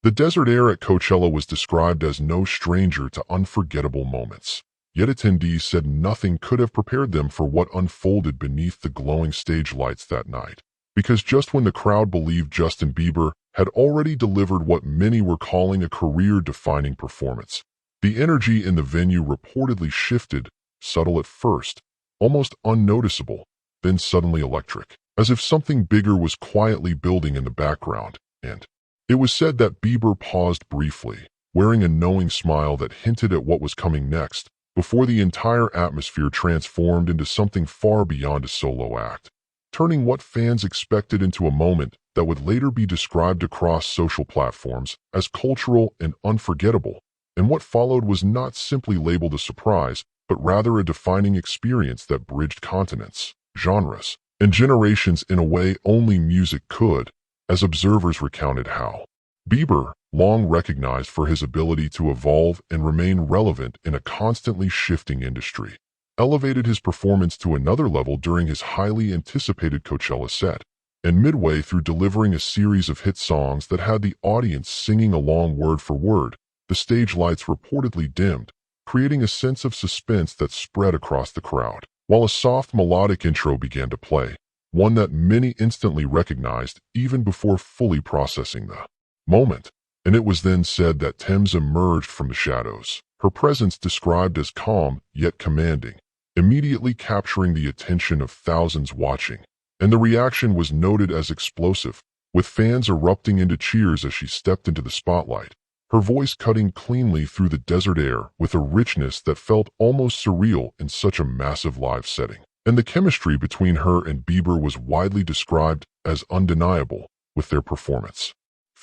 The desert air at Coachella was described as no stranger to unforgettable moments. Yet attendees said nothing could have prepared them for what unfolded beneath the glowing stage lights that night. Because just when the crowd believed Justin Bieber had already delivered what many were calling a career-defining performance, the energy in the venue reportedly shifted, subtle at first, almost unnoticeable, then suddenly electric, as if something bigger was quietly building in the background, and it was said that Bieber paused briefly, wearing a knowing smile that hinted at what was coming next, before the entire atmosphere transformed into something far beyond a solo act, turning what fans expected into a moment that would later be described across social platforms as cultural and unforgettable. And what followed was not simply labeled a surprise, but rather a defining experience that bridged continents, genres, and generations in a way only music could, as observers recounted how Bieber, long recognized for his ability to evolve and remain relevant in a constantly shifting industry, elevated his performance to another level during his highly anticipated Coachella set, and midway through delivering a series of hit songs that had the audience singing along word for word, the stage lights reportedly dimmed, creating a sense of suspense that spread across the crowd, while a soft melodic intro began to play, one that many instantly recognized even before fully processing the moment. And it was then said that Tems emerged from the shadows, her presence described as calm yet commanding, immediately capturing the attention of thousands watching. And the reaction was noted as explosive, with fans erupting into cheers as she stepped into the spotlight, her voice cutting cleanly through the desert air with a richness that felt almost surreal in such a massive live setting. And the chemistry between her and Bieber was widely described as undeniable, with their performance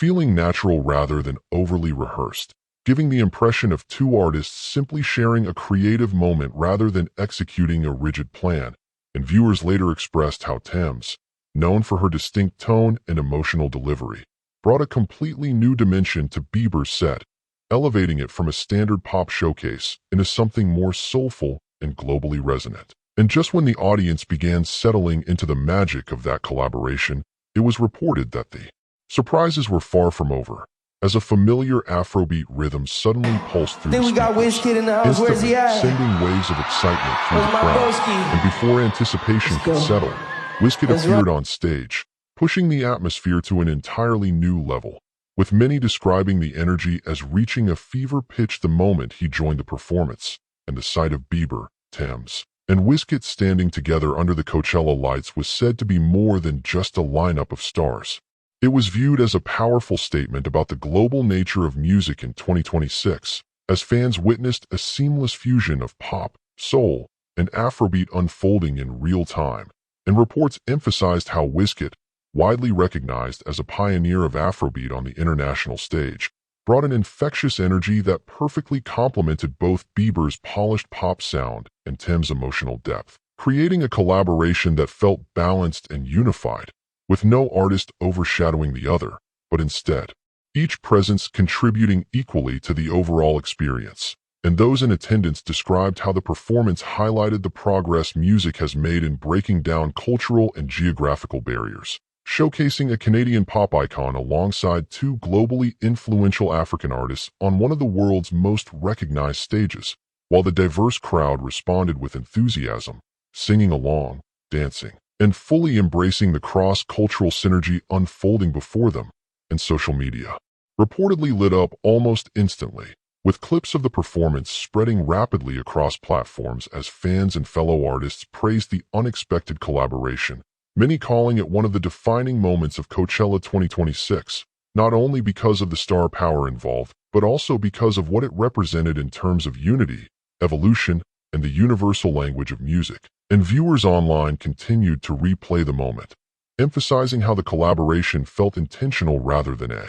feeling natural rather than overly rehearsed, giving the impression of two artists simply sharing a creative moment rather than executing a rigid plan. And viewers later expressed how Tems, known for her distinct tone and emotional delivery, brought a completely new dimension to Bieber's set, elevating it from a standard pop showcase into something more soulful and globally resonant. And just when the audience began settling into the magic of that collaboration, it was reported that the surprises were far from over, as a familiar Afrobeat rhythm suddenly pulsed through Then the we got speakers, Wizkid in the house. Where's he at? sending waves of excitement through the Where's my crowd. broski? And before anticipation Let's could go. settle, Wizkid Let's appeared on stage, pushing the atmosphere to an entirely new level, with many describing the energy as reaching a fever pitch the moment he joined the performance. And the sight of Bieber, Tems, and Wizkid standing together under the Coachella lights was said to be more than just a lineup of stars. It was viewed as a powerful statement about the global nature of music in 2026, as fans witnessed a seamless fusion of pop, soul, and Afrobeat unfolding in real time. And reports emphasized how Wizkid, widely recognized as a pioneer of Afrobeat on the international stage, brought an infectious energy that perfectly complemented both Bieber's polished pop sound and Tems' emotional depth, creating a collaboration that felt balanced and unified, with no artist overshadowing the other, but instead, each presence contributing equally to the overall experience. And those in attendance described how the performance highlighted the progress music has made in breaking down cultural and geographical barriers, showcasing a Canadian pop icon alongside two globally influential African artists on one of the world's most recognized stages, while the diverse crowd responded with enthusiasm, singing along, dancing, and fully embracing the cross-cultural synergy unfolding before them. And social media reportedly lit up almost instantly, with clips of the performance spreading rapidly across platforms as fans and fellow artists praised the unexpected collaboration, many calling it one of the defining moments of Coachella 2026, not only because of the star power involved, but also because of what it represented in terms of unity, evolution, and the universal language of music. And viewers online continued to replay the moment, emphasizing how the collaboration felt intentional rather than a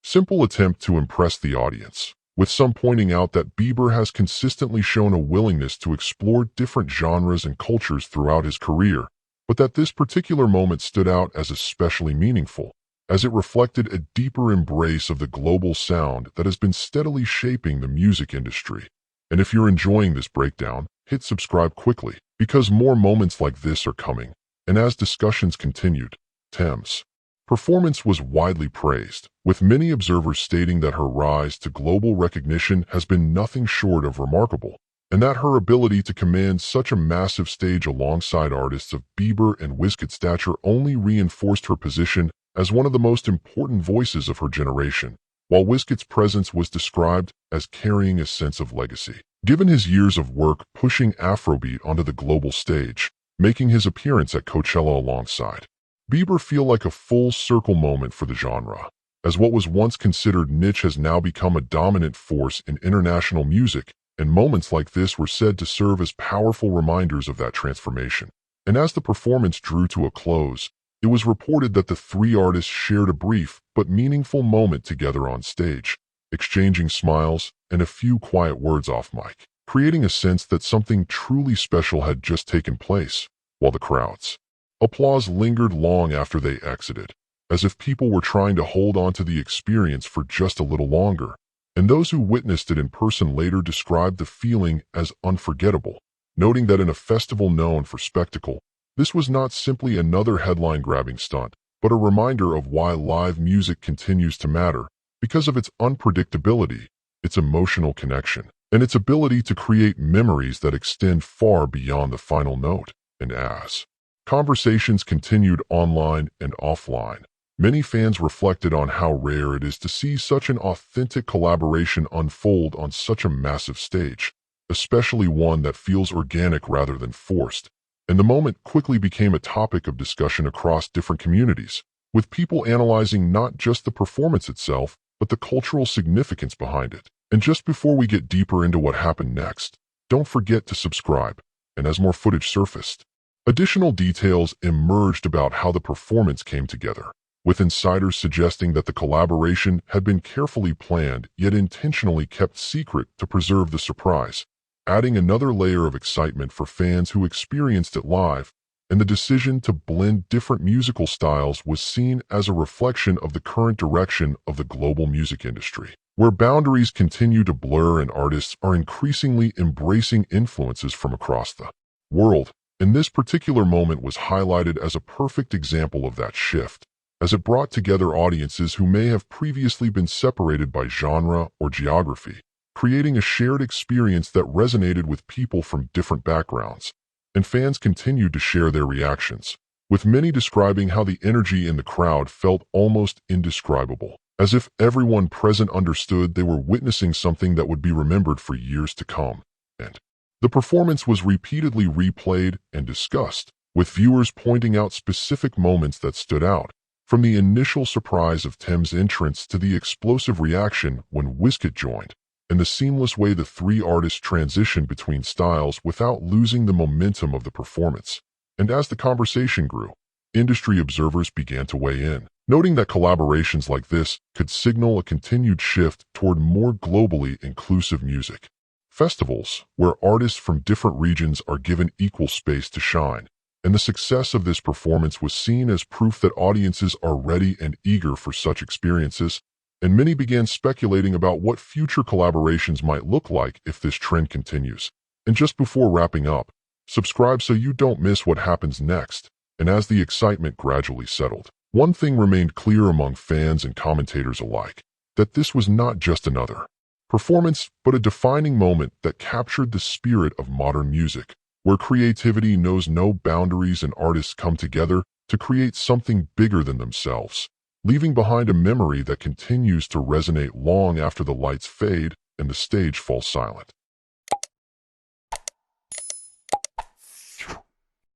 simple attempt to impress the audience, with some pointing out that Bieber has consistently shown a willingness to explore different genres and cultures throughout his career, but that this particular moment stood out as especially meaningful, as it reflected a deeper embrace of the global sound that has been steadily shaping the music industry. And if you're enjoying this breakdown, hit subscribe quickly, because more moments like this are coming. And as discussions continued, Tems, performance was widely praised, with many observers stating that her rise to global recognition has been nothing short of remarkable, and that her ability to command such a massive stage alongside artists of Bieber and Wizkid stature only reinforced her position as one of the most important voices of her generation, while Wizkid's presence was described as carrying a sense of legacy. Given his years of work pushing Afrobeat onto the global stage, making his appearance at Coachella alongside Bieber feel like a full-circle moment for the genre, as what was once considered niche has now become a dominant force in international music, and moments like this were said to serve as powerful reminders of that transformation. And as the performance drew to a close, it was reported that the three artists shared a brief but meaningful moment together on stage, exchanging smiles and a few quiet words off mic, creating a sense that something truly special had just taken place, while the crowd's applause lingered long after they exited, as if people were trying to hold on to the experience for just a little longer, and those who witnessed it in person later described the feeling as unforgettable, noting that in a festival known for spectacle, this was not simply another headline-grabbing stunt, but a reminder of why live music continues to matter, because of its unpredictability, its emotional connection, and its ability to create memories that extend far beyond the final note. And as conversations continued online and offline, many fans reflected on how rare it is to see such an authentic collaboration unfold on such a massive stage, especially one that feels organic rather than forced. And the moment quickly became a topic of discussion across different communities, with people analyzing not just the performance itself, but the cultural significance behind it. And just before we get deeper into what happened next, don't forget to subscribe. And as more footage surfaced, additional details emerged about how the performance came together, with insiders suggesting that the collaboration had been carefully planned yet intentionally kept secret to preserve the surprise, adding another layer of excitement for fans who experienced it live. And the decision to blend different musical styles was seen as a reflection of the current direction of the global music industry, where boundaries continue to blur and artists are increasingly embracing influences from across the world. And this particular moment was highlighted as a perfect example of that shift, as it brought together audiences who may have previously been separated by genre or geography, creating a shared experience that resonated with people from different backgrounds. And fans continued to share their reactions, with many describing how the energy in the crowd felt almost indescribable, as if everyone present understood they were witnessing something that would be remembered for years to come. And the performance was repeatedly replayed and discussed, with viewers pointing out specific moments that stood out, from the initial surprise of Tems' entrance to the explosive reaction when Wizkid joined, and the seamless way the three artists transitioned between styles without losing the momentum of the performance. And as the conversation grew, industry observers began to weigh in, noting that collaborations like this could signal a continued shift toward more globally inclusive music. Festivals, where artists from different regions are given equal space to shine, and the success of this performance was seen as proof that audiences are ready and eager for such experiences, and many began speculating about what future collaborations might look like if this trend continues. And just before wrapping up, subscribe so you don't miss what happens next. And as the excitement gradually settled, one thing remained clear among fans and commentators alike, that this was not just another performance, but a defining moment that captured the spirit of modern music, where creativity knows no boundaries and artists come together to create something bigger than themselves, leaving behind a memory that continues to resonate long after the lights fade and the stage falls silent.